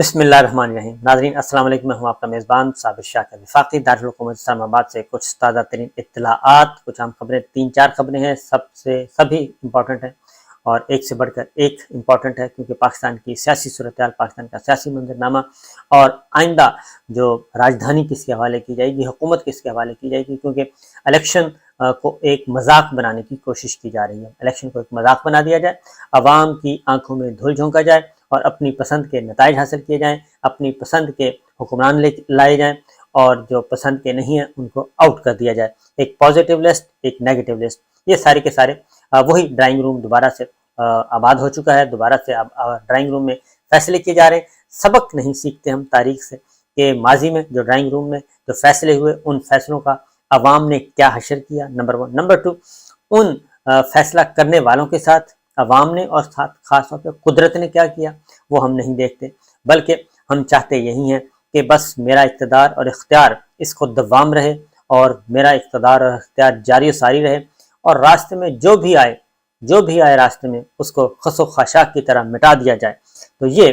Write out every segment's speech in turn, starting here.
بسم اللہ الرحمن الرحیم۔ ناظرین السلام علیکم، میں ہوں آپ کا میزبان صابر شاکر وفاقی دارالحکومت اسلام آباد سے کچھ تازہ ترین اطلاعات، کچھ اہم خبریں، 3-4 خبریں ہیں، سبھی امپورٹنٹ ہیں اور ایک سے بڑھ کر ایک امپورٹنٹ ہے، کیونکہ پاکستان کی سیاسی صورتحال، پاکستان کا سیاسی منظرنامہ اور آئندہ جو راجدھانی کس کے حوالے کی جائے گی، حکومت کس کے حوالے کی جائے گی، کیونکہ الیکشن کو ایک مذاق بنانے کی کوشش کی جا رہی ہے۔ الیکشن کو ایک مذاق بنا دیا جائے، عوام کی آنکھوں میں دھول جھونکا جائے اور اپنی پسند کے نتائج حاصل کیے جائیں، اپنی پسند کے حکمران لائے جائیں اور جو پسند کے نہیں ہیں ان کو آؤٹ کر دیا جائے۔ ایک پازیٹیو لسٹ، ایک نیگیٹو لسٹ، یہ سارے کے سارے وہی ڈرائنگ روم دوبارہ سے آباد ہو چکا ہے، دوبارہ سے ڈرائنگ روم میں فیصلے کیے جا رہے ہیں۔ سبق نہیں سیکھتے ہم تاریخ سے کہ ماضی میں جو ڈرائنگ روم میں جو فیصلے ہوئے، ان فیصلوں کا عوام نے کیا حشر کیا، نمبر 1۔ نمبر 2، ان فیصلہ کرنے والوں کے ساتھ عوام نے اور خاص طور پہ قدرت نے کیا کیا، وہ ہم نہیں دیکھتے، بلکہ ہم چاہتے یہی ہیں کہ بس میرا اقتدار اور اختیار اس کو دوام رہے اور میرا اقتدار اور اختیار جاری و ساری رہے، اور راستے میں جو بھی آئے راستے میں اس کو خس و خاشاک کی طرح مٹا دیا جائے۔ تو یہ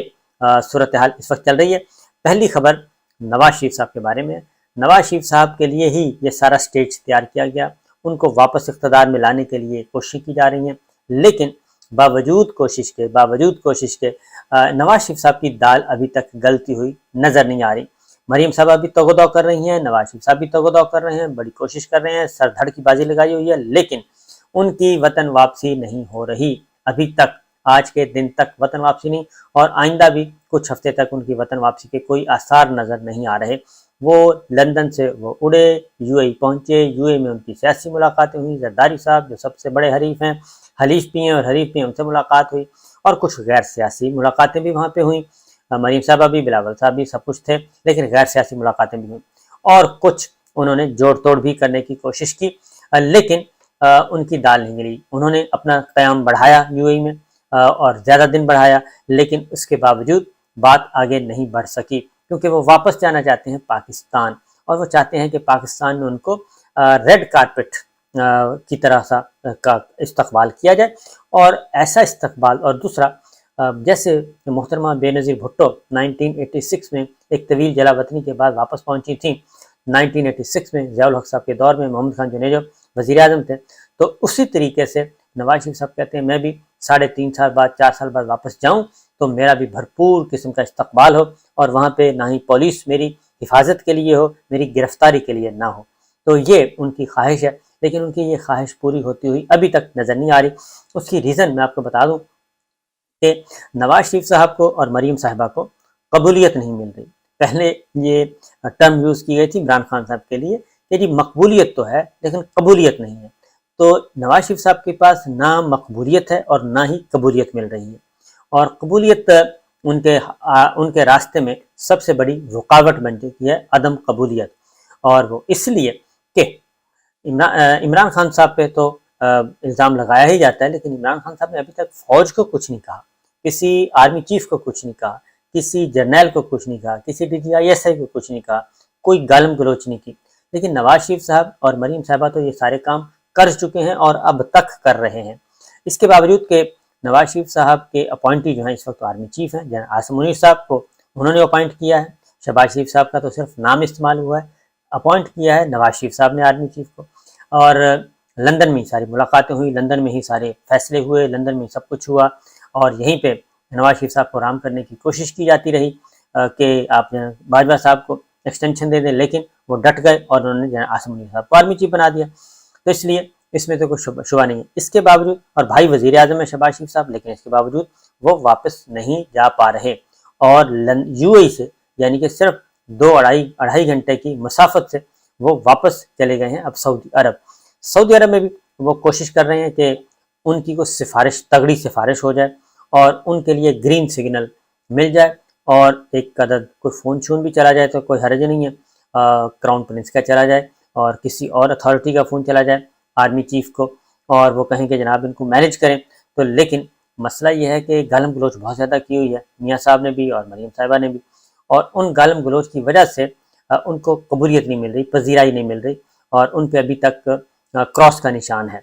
صورتحال اس وقت چل رہی ہے۔ پہلی خبر نواز شریف صاحب کے بارے میں۔ نواز شریف صاحب کے لیے ہی یہ سارا سٹیج تیار کیا گیا، ان کو واپس اقتدار میں لانے کے لیے کوششیں کی جا رہی ہیں، لیکن باوجود کوشش کے نواز شریف صاحب کی دال ابھی تک گلتی ہوئی نظر نہیں آ رہی۔ مریم صاحبہ بھی توغدو کر رہی ہیں، نواز شریف صاحب بھی توغدو کر رہے ہیں، بڑی کوشش کر رہے ہیں، سر دھڑ کی بازی لگائی ہوئی ہے، لیکن ان کی وطن واپسی نہیں ہو رہی ابھی تک، آج کے دن تک وطن واپسی نہیں، اور آئندہ بھی کچھ ہفتے تک ان کی وطن واپسی کے کوئی آثار نظر نہیں آ رہے۔ وہ لندن سے وہ اڑے، یو اے ای پہنچے، یو اے میں ان کی سیاسی ملاقاتیں ہوئیں، زرداری صاحب جو سب سے بڑے حریف ہیں، حلیف بھی ہیں اور حریف بھی ہیں، ان سے ملاقات ہوئی، اور کچھ غیر سیاسی ملاقاتیں بھی وہاں پہ ہوئیں، مریم صاحبہ بھی، بلاول صاحب بھی، سب کچھ تھے، لیکن غیر سیاسی ملاقاتیں بھی ہوئیں، اور کچھ انہوں نے جوڑ توڑ بھی کرنے کی کوشش کی، لیکن ان کی دال نہیں گلی۔ انہوں نے اپنا قیام بڑھایا یو اے میں اور زیادہ دن بڑھایا، لیکن اس کے باوجود بات آگے نہیں بڑھ سکی، کیونکہ وہ واپس جانا چاہتے ہیں پاکستان، اور وہ چاہتے ہیں کہ پاکستان میں ان کو ریڈ کارپٹ کی طرح سا کا استقبال کیا جائے، اور ایسا استقبال، اور دوسرا جیسے محترمہ بے نظیر بھٹو 1986 میں ایک طویل جلا وطنی کے بعد واپس پہنچی تھیں، 1986 میں ضیاء الحق صاحب کے دور میں محمد خان جنیجو وزیر اعظم تھے، تو اسی طریقے سے نواز شریف صاحب کہتے ہیں میں بھی 3.5 سال بعد، 4 سال بعد واپس جاؤں تو میرا بھی بھرپور قسم کا استقبال ہو، اور وہاں پہ نہ ہی پولیس میری حفاظت کے لیے ہو، میری گرفتاری کے لیے نہ ہو۔ تو یہ ان کی خواہش ہے، لیکن ان کی یہ خواہش پوری ہوتی ہوئی ابھی تک نظر نہیں آ رہی۔ اس کی ریزن میں آپ کو بتا دوں کہ نواز شریف صاحب کو اور مریم صاحبہ کو قبولیت نہیں مل رہی۔ پہلے یہ ٹرم یوز کی گئی تھی عمران خان صاحب کے لیے کہ جی مقبولیت تو ہے لیکن قبولیت نہیں ہے، تو نواز شریف صاحب کے پاس نہ مقبولیت ہے اور نہ ہی قبولیت مل رہی ہے، اور قبولیت ان کے راستے میں سب سے بڑی رکاوٹ بن چکی ہے عدم قبولیت، اور وہ اس لیے کہ عمران خان صاحب پہ تو الزام لگایا ہی جاتا ہے، لیکن عمران خان صاحب نے ابھی تک فوج کو کچھ نہیں کہا، کسی آرمی چیف کو کچھ نہیں کہا، کسی جرنیل کو کچھ نہیں کہا، کسی D G I S I کو کچھ نہیں کہا، کوئی گالم گلوچ نہیں کی، لیکن نواز شریف صاحب اور مریم صاحبہ تو یہ سارے کام کر چکے ہیں اور اب تک کر رہے ہیں۔ اس کے باوجود کہ نواز شریف صاحب کے اپوائنٹی جو ہیں اس وقت آرمی چیف ہیں، جنرل عاصم منیر صاحب کو انہوں نے اپوائنٹ کیا ہے، شہباز شریف صاحب کا تو صرف نام استعمال ہوا ہے، اپوائنٹ کیا ہے نواز شریف صاحب نے آرمی چیف کو، اور لندن میں ہی ساری ملاقاتیں ہوئی، لندن میں ہی سارے فیصلے ہوئے، لندن میں سب کچھ ہوا، اور یہیں پہ نواز شریف صاحب کو آرام کرنے کی کوشش کی جاتی رہی کہ آپ باجوہ صاحب کو ایکسٹینشن دے دیں، لیکن وہ ڈٹ گئے اور انہوں نے عاصم منیر صاحب کو آرمی چیف بنا دیا۔ تو اس لیے اس میں تو کوئی شبہ نہیں ہے، اس کے باوجود، اور بھائی وزیر اعظم ہے شہباز شریف صاحب، لیکن اس کے باوجود وہ واپس نہیں جا پا رہے، اور یو اے سے یعنی کہ صرف 2-2.5 گھنٹے کی مسافت سے وہ واپس چلے گئے ہیں اب سعودی عرب میں بھی وہ کوشش کر رہے ہیں کہ ان کی کوئی تگڑی سفارش ہو جائے اور ان کے لیے گرین سگنل مل جائے، اور ایک عدد کوئی فون شون بھی چلا جائے تو کوئی حرج نہیں ہے، کراؤن پرنس کا چلا جائے اور کسی اور اتھارٹی کا فون چلا جائے آرمی چیف کو، اور وہ کہیں کہ جناب ان کو مینیج کریں، تو لیکن مسئلہ یہ ہے کہ گالم گلوچ بہت زیادہ کی ہوئی ہے میاں صاحب نے بھی اور مریم صاحبہ نے بھی، اور ان گالم گلوچ کی وجہ سے ان کو قبولیت نہیں مل رہی، پذیرائی نہیں مل رہی، اور ان پہ ابھی تک کراس کا نشان ہے،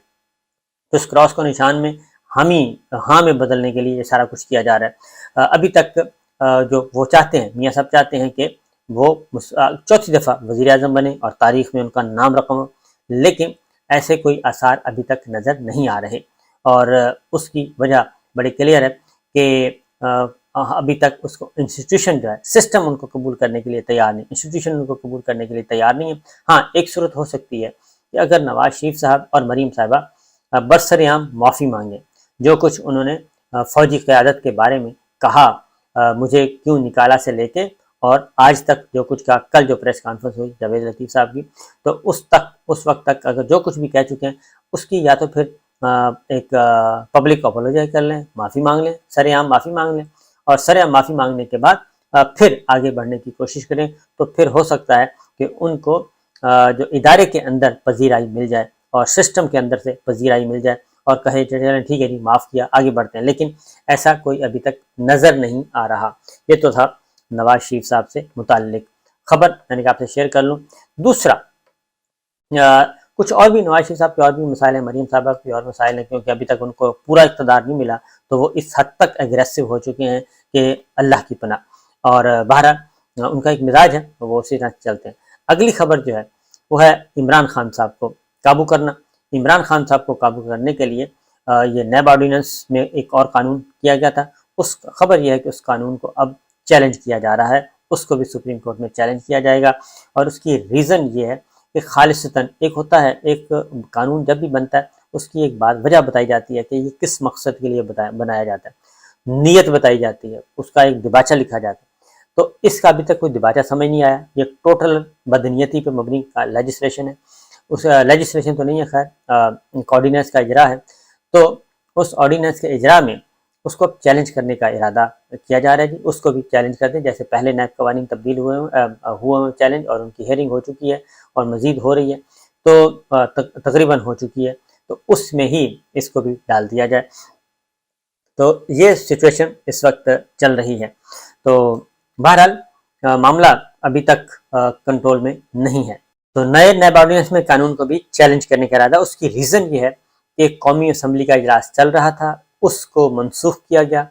تو اس کراس کو نشان میں ہاں میں بدلنے کے لیے یہ سارا کچھ کیا جا رہا ہے۔ ابھی تک جو وہ چاہتے ہیں، میاں صاحب چاہتے ہیں کہ وہ چوتھی دفعہ وزیر اعظم بنے اور تاریخ میں ان کا نام رقم ہو، لیکن ایسے کوئی آثار ابھی تک نظر نہیں آ رہے، اور اس کی وجہ بڑی کلیئر ہے کہ ابھی تک اس کو انسٹیٹیوشن جو ہے، سسٹم ان کو قبول کرنے کے لیے تیار نہیں، انسٹیٹیوشن ان کو قبول کرنے کے لیے تیار نہیں ہے۔ ہاں، ایک صورت ہو سکتی ہے کہ اگر نواز شریف صاحب اور مریم صاحبہ برسر عام معافی مانگیں، جو کچھ انہوں نے فوجی قیادت کے بارے میں کہا، مجھے کیوں نکالا سے لے کے اور آج تک جو کچھ کہا، کل جو پریس کانفرنس ہوئی جاوید لطیف صاحب کی، تو اس وقت تک اگر جو کچھ بھی کہہ چکے ہیں اس کی یا تو پھر ایک پبلک اپولوجائز کر لیں، معافی مانگ لیں، سر عام معافی مانگ لیں، اور سر عام معافی مانگنے کے بعد پھر آگے بڑھنے کی کوشش کریں، تو پھر ہو سکتا ہے کہ ان کو جو ادارے کے اندر پذیرائی مل جائے اور سسٹم کے اندر سے پذیرائی مل جائے اور کہے چلیں ٹھیک ہے جی، معاف کیا، آگے بڑھتے ہیں، لیکن ایسا کوئی ابھی تک نظر نہیں آ رہا۔ یہ تو تھا نواز شریف صاحب سے متعلق خبر، میں نے کہا آپ سے شیئر کر لوں۔ دوسرا، کچھ اور بھی نواز شریف صاحب کے اور بھی مسائل ہیں، مریم صاحبہ کے اور مسائل ہیں، کیونکہ ابھی تک ان کو پورا اقتدار نہیں ملا، تو وہ اس حد تک اگریسو ہو چکے ہیں کہ اللہ کی پناہ، اور بہرحال ان کا ایک مزاج ہے، وہ اسی طرح چلتے ہیں۔ اگلی خبر جو ہے وہ ہے عمران خان صاحب کو قابو کرنا۔ عمران خان صاحب کو قابو کرنے کے لیے یہ نیب آرڈیننس میں ایک اور قانون کیا گیا تھا، اس خبر یہ ہے کہ اس قانون کو اب چیلنج کیا جا رہا ہے، اس کو بھی سپریم کورٹ میں چیلنج کیا جائے گا، اور اس کی ریزن یہ ہے کہ خالصتاً ایک ہوتا ہے، ایک قانون جب بھی بنتا ہے اس کی ایک بات وجہ بتائی جاتی ہے کہ یہ کس مقصد کے لیے بنایا جاتا ہے، نیت بتائی جاتی ہے، اس کا ایک دیباچہ لکھا جاتا ہے، تو اس کا ابھی تک کوئی دیباچہ سمجھ نہیں آیا، یہ ٹوٹل بدنیتی پہ مبنی لیجسلیشن ہے، اس لیجسلیشن تو نہیں ہے، خیر آرڈیننس کا اجرا ہے، تو اس آرڈیننس کے اجرا میں اس کو چیلنج کرنے کا ارادہ کیا جا رہا ہے جی، اس کو بھی چیلنج کرتے ہیں، جیسے پہلے نیب قوانین تبدیل ہوئے چیلنج، اور ان کی ہیئرنگ ہو چکی ہے اور مزید ہو رہی ہے، تو تقریباً ہو چکی ہے، تو اس میں ہی اس کو بھی ڈال دیا جائے، تو یہ سچویشن اس وقت چل رہی ہے۔ تو بہرحال معاملہ ابھی تک کنٹرول میں نہیں ہے، تو نئے نیب آرڈیننس میں قانون کو بھی چیلنج کرنے کا ارادہ، اس کی ریزن یہ ہے کہ قومی اسمبلی کا اجلاس چل رہا تھا، اس کو منسوخ کیا گیا،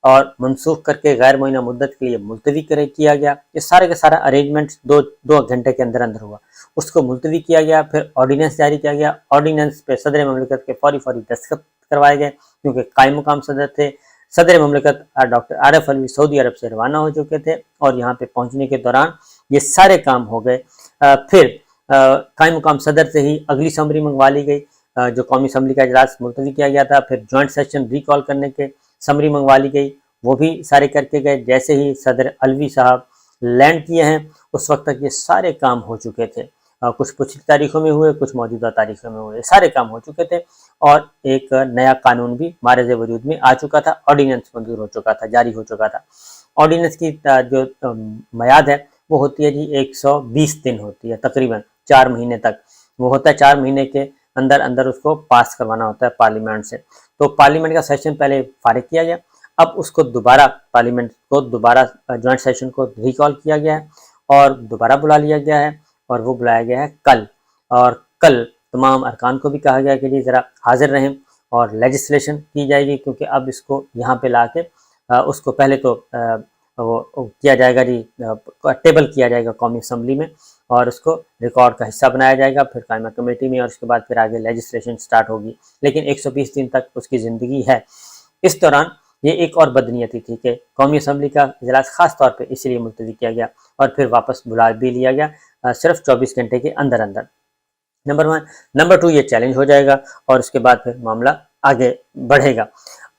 اور منسوخ کر کے غیر معینہ مدت کے لیے ملتوی کیا گیا، یہ سارے کا سارا ارینجمنٹ دو گھنٹے کے اندر ہوا، اس کو ملتوی کیا گیا، پھر آرڈیننس جاری کیا گیا، آرڈیننس پہ صدر مملکت کے فوری دستخط کروائے گئے، کیونکہ قائم مقام صدر تھے، صدر مملکت ڈاکٹر عارف علوی سعودی عرب سے روانہ ہو چکے تھے، اور یہاں پہ پہنچنے کے دوران یہ سارے کام ہو گئے، پھر قائم مقام صدر سے ہی اگلی سمری منگوا لی گئی، جو قومی اسمبلی کا اجلاس ملتوی کیا گیا تھا، پھر جوائنٹ سیشن ریکال کرنے کے سمری منگوا لی گئی، وہ بھی سارے کر کے گئے، جیسے ہی صدر علوی صاحب لینڈ کیے ہیں اس وقت تک یہ سارے کام ہو چکے تھے، کچھ پچھلی تاریخوں میں ہوئے، کچھ موجودہ تاریخوں میں ہوئے، سارے کام ہو چکے تھے، اور ایک نیا قانون بھی معرض وجود میں آ چکا تھا، آرڈیننس منظور ہو چکا تھا، جاری ہو چکا تھا۔ آرڈیننس کی جو میعاد ہے وہ ہوتی ہے جی 120 دن ہوتی ہے، تقریباً 4 مہینے تک وہ ہوتا ہے، 4 مہینے کے اندر اس کو پاس کروانا ہوتا ہے پارلیمنٹ سے، تو پارلیمنٹ کا سیشن پہلے فارغ کیا گیا، اب اس کو دوبارہ پارلیمنٹ کو دوبارہ جوائنٹ سیشن کو ریکال کیا گیا ہے، اور دوبارہ بلا لیا گیا ہے، اور وہ بلایا گیا ہے کل، اور کل تمام ارکان کو بھی کہا گیا کہ جی ذرا حاضر رہیں، اور لیجسلیشن کی جائے گی، کیونکہ اب اس کو یہاں پہ لا کے اس کو پہلے تو وہ کیا جائے گا جی، ٹیبل کیا جائے گا قومی اسمبلی میں، اور اس کو ریکارڈ کا حصہ بنایا جائے گا، پھر قائمہ کمیٹی میں، اور اس کے بعد پھر آگے لیجسلیشن سٹارٹ ہوگی، لیکن 120 دن تک اس کی زندگی ہے۔ اس دوران یہ ایک اور بدنیتی تھی کہ قومی اسمبلی کا اجلاس خاص طور پہ اس لیے ملتوی کیا گیا، اور پھر واپس بلا بھی لیا گیا صرف 24 گھنٹے کے اندر۔ نمبر 1۔ نمبر 2، یہ چیلنج ہو جائے گا، اور اس کے بعد پھر معاملہ آگے بڑھے گا۔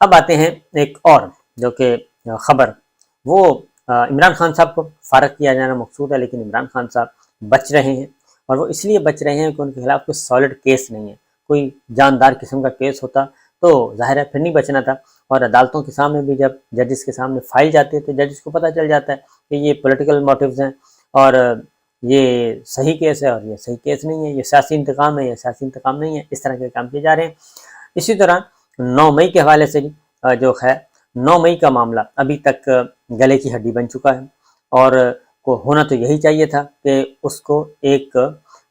اب آتے ہیں ایک اور جو کہ خبر، وہ عمران خان صاحب کو فارغ کیا جانا مقصود ہے، لیکن عمران خان صاحب بچ رہے ہیں، اور وہ اس لیے بچ رہے ہیں کہ ان کے خلاف کوئی سالڈ کیس نہیں ہے، کوئی جاندار قسم کا کیس ہوتا تو ظاہر ہے پھر نہیں بچنا تھا، اور عدالتوں کے سامنے بھی جب ججز کے سامنے فائل جاتے ہیں تو ججز کو پتہ چل جاتا ہے کہ یہ پولیٹیکل موٹیوز ہیں، اور یہ صحیح کیس ہے اور یہ صحیح کیس نہیں ہے، یہ سیاسی انتقام ہے، یہ سیاسی انتقام نہیں ہے، اس طرح کے کام کیے جا رہے ہیں۔ اسی طرح 9 مئی کے حوالے سے جو ہے 9 مئی کا معاملہ ابھی تک گلے کی ہڈی بن چکا ہے، اور کو ہونا تو یہی چاہیے تھا کہ اس کو ایک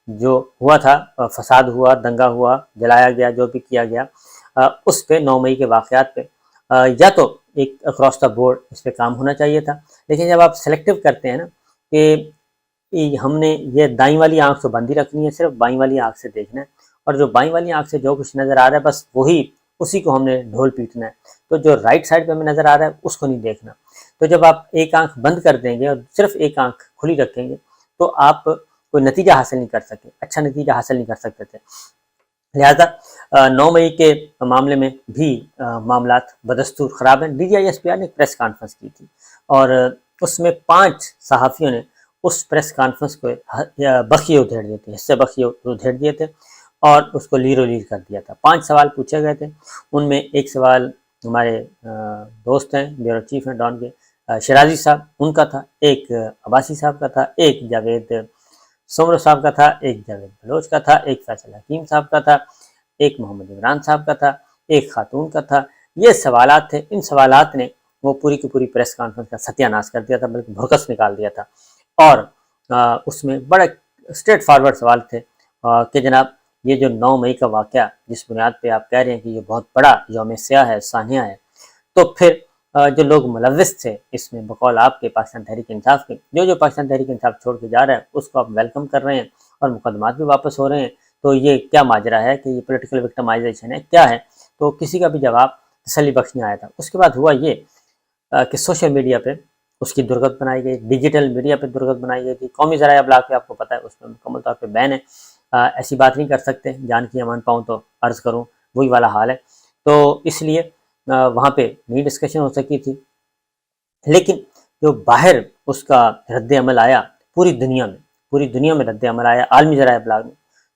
جو ہوا تھا، فساد ہوا، دنگا ہوا، جلایا گیا، جو بھی کیا گیا، اس پہ 9 مئی کے واقعات پہ یا تو ایک اکراس دا بورڈ اس پہ کام ہونا چاہیے تھا. لیکن جب آپ سلیکٹیو کرتے ہیں نا کہ ہم نے یہ دائیں والی آنکھ تو بند ہی رکھنی ہے، صرف بائیں والی آنکھ سے دیکھنا ہے، اور جو بائیں والی آنکھ سے جو کچھ نظر آ رہا ہے بس وہی اسی کو ہم نے ڈھول پیٹنا ہے، تو جو رائٹ سائڈ پہ ہمیں نظر آ رہا ہے اس کو نہیں دیکھنا. تو جب آپ ایک آنکھ بند کر دیں گے اور صرف ایک آنکھ کھلی رکھیں گے تو آپ کوئی نتیجہ حاصل نہیں کر سکتے، اچھا نتیجہ حاصل نہیں کر سکتے تھے. لہذا 9 مئی کے معاملے میں بھی معاملات بدستور خراب ہیں. DGISPR نے پریس کانفرنس کی تھی اور اس میں 5 صحافیوں نے اس پریس کانفرنس کو بخیے ادھیڑ دیے تھے، حصے بخیے ادھیڑ دیے تھے اور اس کو لیرو لیر کر دیا تھا. 5 سوال پوچھے گئے تھے، ان میں ایک سوال ہمارے دوست ہیں، بیورو چیف ہیں ڈان کے، شرازی صاحب، ان کا تھا، ایک عباسی صاحب کا تھا، ایک جاوید سمرو صاحب کا تھا، ایک جاوید بلوچ کا تھا، ایک فیصل حکیم صاحب کا تھا، ایک محمد عمران صاحب کا تھا، ایک خاتون کا تھا. یہ سوالات تھے. ان سوالات نے وہ پوری کی پوری پریس کانفرنس کا ستیہ ناش کر دیا تھا، بلکہ بھوکس نکال دیا تھا. اور اس میں بڑے اسٹریٹ فارورڈ سوال تھے کہ جناب یہ جو 9 مئی کا واقعہ جس بنیاد پہ آپ کہہ رہے ہیں کہ یہ بہت بڑا یوم سیاہ ہے، سانحہ ہے، تو پھر جو لوگ ملوث تھے اس میں بقول آپ کے پاکستان تحریک انصاف کے، جو پاکستان تحریک انصاف چھوڑ کے جا رہا ہے اس کو آپ ویلکم کر رہے ہیں اور مقدمات بھی واپس ہو رہے ہیں، تو یہ کیا ماجرا ہے کہ یہ پولیٹیکل وکٹمائزیشن ہے، کیا ہے؟ تو کسی کا بھی جواب تسلی بخش نہیں آیا تھا. اس کے بعد ہوا یہ کہ سوشل میڈیا پہ اس کی درگت بنائی گئی، ڈیجیٹل میڈیا پہ درگت بنائی گئی تھی. قومی ذرائع ابلاغ پہ آپ کو پتہ ہے اس میں مکمل طور پہ بین ہے، ایسی بات نہیں کر سکتے، جان کی امان پاؤں تو عرض کروں، وہی والا حال ہے. تو اس لیے وہاں پہ نہیں ڈسکشن ہو سکی تھی. لیکن جو باہر اس کا رد عمل آیا پوری دنیا میں رد عمل آیا عالمی ذرائع ابلاغ میں،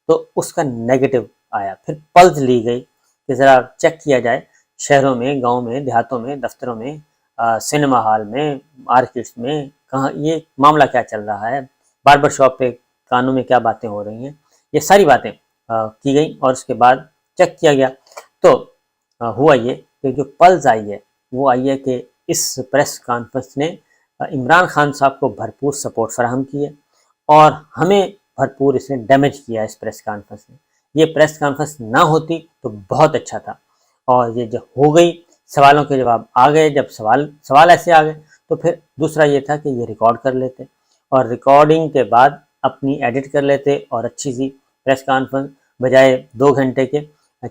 تو اس کا نیگیٹو آیا. پھر پلز لی گئی کہ ذرا چیک کیا جائے شہروں میں، گاؤں میں، دیہاتوں میں، دفتروں میں، سینما ہال میں، مارکیٹس میں، کہاں یہ معاملہ کیا چل رہا ہے، باربر شاپ پہ کانوں میں کیا باتیں ہو رہی ہیں. یہ ساری باتیں کی گئیں اور اس کے بعد چیک کیا گیا. تو ہوا یہ کہ جو پلز آئی ہے وہ آئی ہے کہ اس پریس کانفرنس نے عمران خان صاحب کو بھرپور سپورٹ فراہم کی ہے اور ہمیں بھرپور اس نے ڈیمیج کیا ہے. اس پریس کانفرنس نے، یہ پریس کانفرنس نہ ہوتی تو بہت اچھا تھا. اور یہ جب ہو گئی، سوالوں کے جواب آ گئے، جب سوال ایسے آ گئے تو پھر دوسرا یہ تھا کہ یہ ریکارڈ کر لیتے اور ریکارڈنگ کے بعد اپنی ایڈٹ کر لیتے اور اچھی سی پریس کانفرنس بجائے 2 گھنٹے کے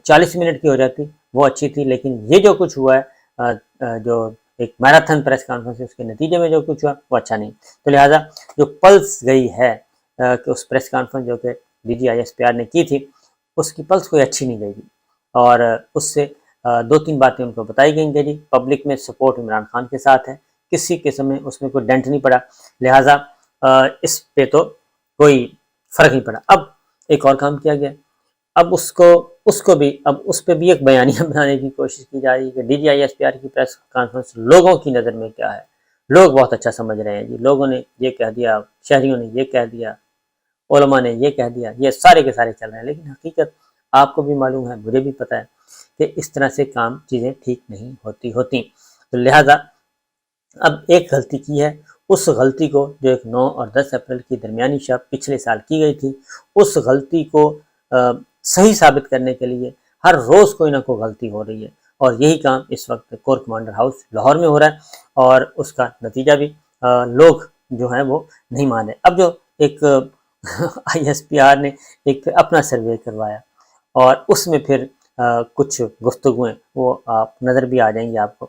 40 منٹ کی ہو جاتی، وہ اچھی تھی. لیکن یہ جو کچھ ہوا ہے، جو ایک میراتھن پریس کانفرنس ہے، اس کے نتیجے میں جو کچھ ہوا وہ اچھا نہیں. تو لہٰذا جو پلس گئی ہے کہ اس پریس کانفرنس جو کہ DGISPR نے کی تھی، اس کی پلس کوئی اچھی نہیں گئی تھی. اور اس سے 2-3 باتیں ان کو بتائی گئیں کہ جی پبلک میں سپورٹ عمران خان کے ساتھ ہے، کسی قسم میں اس میں کوئی ڈنٹ نہیں پڑا، لہٰذا اس پہ تو کوئی فرق نہیں پڑا. اب ایک اور کام کیا گیا، اب اس پہ بھی ایک بیانیہ بنانے کی کوشش کی جا رہی ہے کہ DGISPR کی پریس کانفرنس لوگوں کی نظر میں کیا ہے. لوگ بہت اچھا سمجھ رہے ہیں جی، لوگوں نے یہ کہہ دیا، شہریوں نے یہ کہہ دیا، علماء نے یہ کہہ دیا، یہ سارے کے سارے چل رہے ہیں. لیکن حقیقت آپ کو بھی معلوم ہے، مجھے بھی پتہ ہے کہ اس طرح سے چیزیں ٹھیک نہیں ہوتی. تو لہٰذا اب ایک غلطی کی ہے، اس غلطی کو جو ایک 9 اور 10 اپریل کی درمیانی شب پچھلے سال کی گئی تھی، اس غلطی کو صحیح ثابت کرنے کے لیے ہر روز کوئی نہ کوئی غلطی ہو رہی ہے. اور یہی کام اس وقت کور کمانڈر ہاؤس لاہور میں ہو رہا ہے اور اس کا نتیجہ بھی لوگ جو ہیں وہ نہیں مان رہے. اب جو ایک ISPR نے ایک اپنا سروے کروایا اور اس میں پھر کچھ گفتگویں وہ آپ نظر بھی آ جائیں گی آپ کو.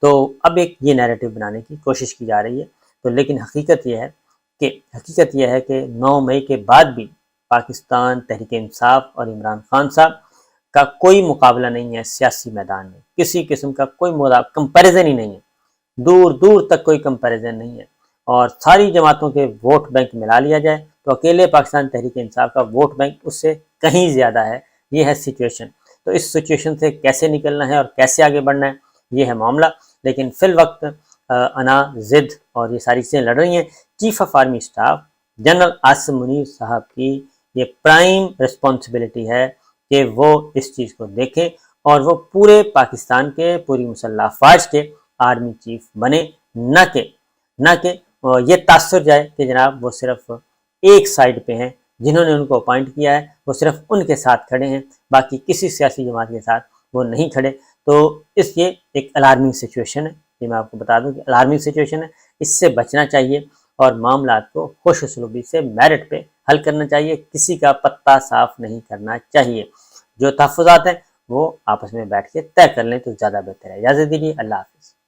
تو اب ایک یہ نیریٹو بنانے کی کوشش کی جا رہی ہے. تو لیکن حقیقت یہ ہے کہ 9 مئی کے بعد بھی پاکستان تحریک انصاف اور عمران خان صاحب کا کوئی مقابلہ نہیں ہے سیاسی میدان میں، کسی قسم کا کوئی کمپیریزن ہی نہیں ہے، دور تک کوئی کمپیریزن نہیں ہے. اور ساری جماعتوں کے ووٹ بینک ملا لیا جائے تو اکیلے پاکستان تحریک انصاف کا ووٹ بینک اس سے کہیں زیادہ ہے. یہ ہے سچویشن. تو اس سچویشن سے کیسے نکلنا ہے اور کیسے آگے بڑھنا ہے، یہ ہے معاملہ. لیکن فی الوقت انا ضد اور یہ ساری چیزیں لڑ رہی ہیں. Chief of army staff general Asim Munir صاحب کی یہ پرائم رسپانسبلٹی ہے کہ وہ اس چیز کو دیکھیں اور وہ پورے پاکستان کے، پوری مسلح افواج کے آرمی چیف بنے، نہ کہ یہ تاثر جائے کہ جناب وہ صرف ایک سائڈ پہ ہیں، جنہوں نے ان کو اپوائنٹ کیا ہے وہ صرف ان کے ساتھ کھڑے ہیں، باقی کسی سیاسی جماعت کے ساتھ وہ نہیں کھڑے. تو یہ ایک الارمنگ سچویشن ہے. یہ میں آپ کو بتا دوں کہ الارمنگ سچویشن ہے، اس سے بچنا چاہیے اور معاملات کو خوش اسلوبی سے میرٹ پہ حل کرنا چاہیے، کسی کا پتہ صاف نہیں کرنا چاہیے۔ جو تحفظات ہیں وہ آپس میں بیٹھ کے طے کر لیں تو زیادہ بہتر ہے۔ اجازت دیجیے، اللہ حافظ۔